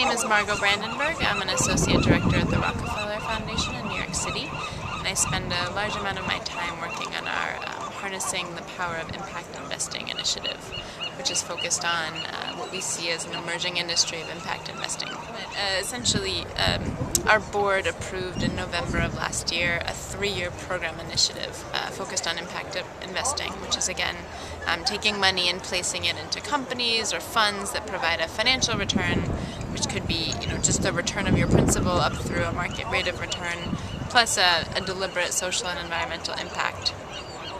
name is Margot Brandenburg. I'm an associate director at the Rockefeller Foundation in New York City, and I spend a large amount of my time working on our Harnessing the Power of Impact Investing initiative, which is focused on what we see as an emerging industry of impact investing. Essentially, our board approved in November of last year a 3-year program initiative focused on impact investing, which is again taking money and placing it into companies or funds that provide a financial return, which could be just the return of your principal up through a market rate of return, plus a deliberate social and environmental impact.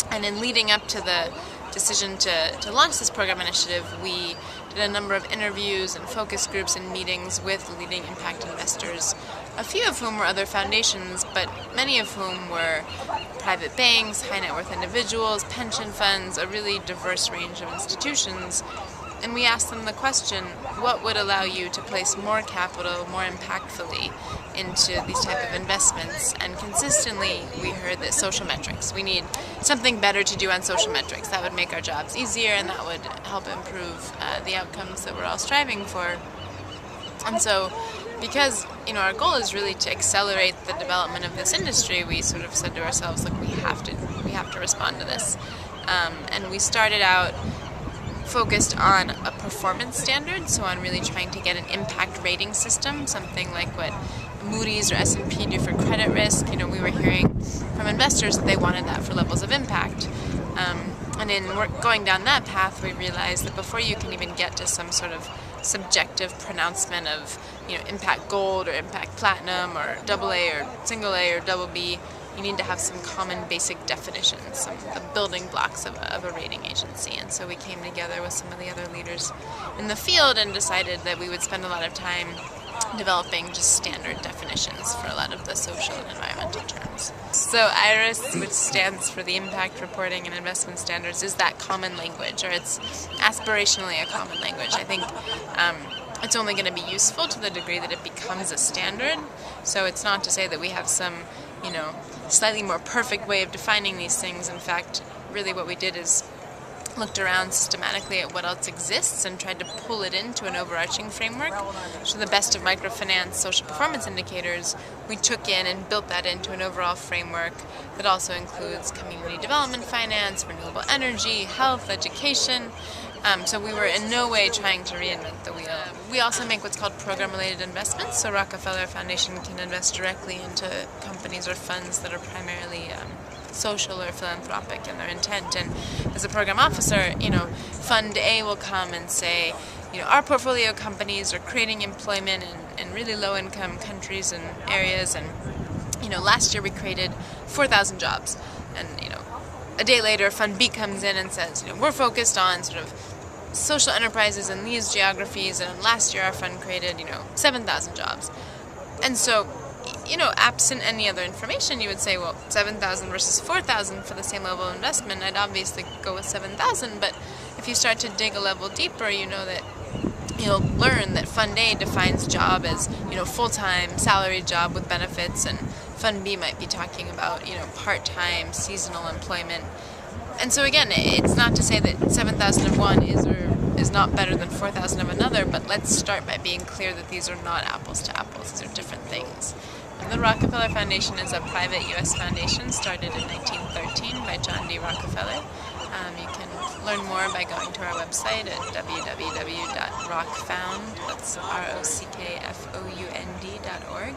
And in leading up to the decision to launch this program initiative, we did a number of interviews and focus groups and meetings with leading impact investors, a few of whom were other foundations, but many of whom were private banks, high net worth individuals, pension funds, a really diverse range of institutions. And we asked them the question, what would allow you to place more capital more impactfully into these type of investments? And consistently we heard that social metrics. We need something better to do on social metrics. That would make our jobs easier and that would help improve the outcomes that we're all striving for. And so because our goal is really to accelerate the development of this industry, we sort of said to ourselves, look, we have to respond to this. And we started out focused on a performance standard, so on really trying to get an impact rating system, something like what Moody's or S&P do for credit risk. We were hearing from investors that they wanted that for levels of impact. And in going down that path, we realized that before you can even get to some sort of subjective pronouncement of impact gold or impact platinum or AA or single A or double B, you need to have some common basic definitions, some of the building blocks of a rating agency. And so we came together with some of the other leaders in the field and decided that we would spend a lot of time developing just standard definitions for a lot of the social and environmental terms. So IRIS, which stands for the Impact Reporting and Investment Standards, is that common language, or it's aspirationally a common language. I think it's only going to be useful to the degree that it becomes a standard. So it's not to say that we have some slightly more perfect way of defining these things. In fact, really what we did is looked around systematically at what else exists and tried to pull it into an overarching framework. So the best of microfinance social performance indicators, we took in and built that into an overall framework that also includes community development finance, renewable energy, health, education. So we were in no way trying to reinvent the wheel. We also make what's called program-related investments, so Rockefeller Foundation can invest directly into companies or funds that are primarily social or philanthropic in their intent. And as a program officer, Fund A will come and say, our portfolio companies are creating employment in really low-income countries and areas, and last year we created 4,000 jobs. And a day later, Fund B comes in and says, we're focused on sort of social enterprises in these geographies, and last year our fund created, 7,000 jobs. And so, absent any other information, you would say, well, 7,000 versus 4,000 for the same level of investment, I'd obviously go with 7,000, but if you start to dig a level deeper, that you'll learn that Fund A defines job as, full-time, salaried job with benefits, and Fund B might be talking about, part-time, seasonal employment. And so again, it's not to say that 7,000 of one is or is not better than 4,000 of another, but let's start by being clear that these are not apples to apples. These are different things. And the Rockefeller Foundation is a private U.S. foundation started in 1913 by John D. Rockefeller. You can learn more by going to our website at www.rockfound, that's ROCKFOUND.org.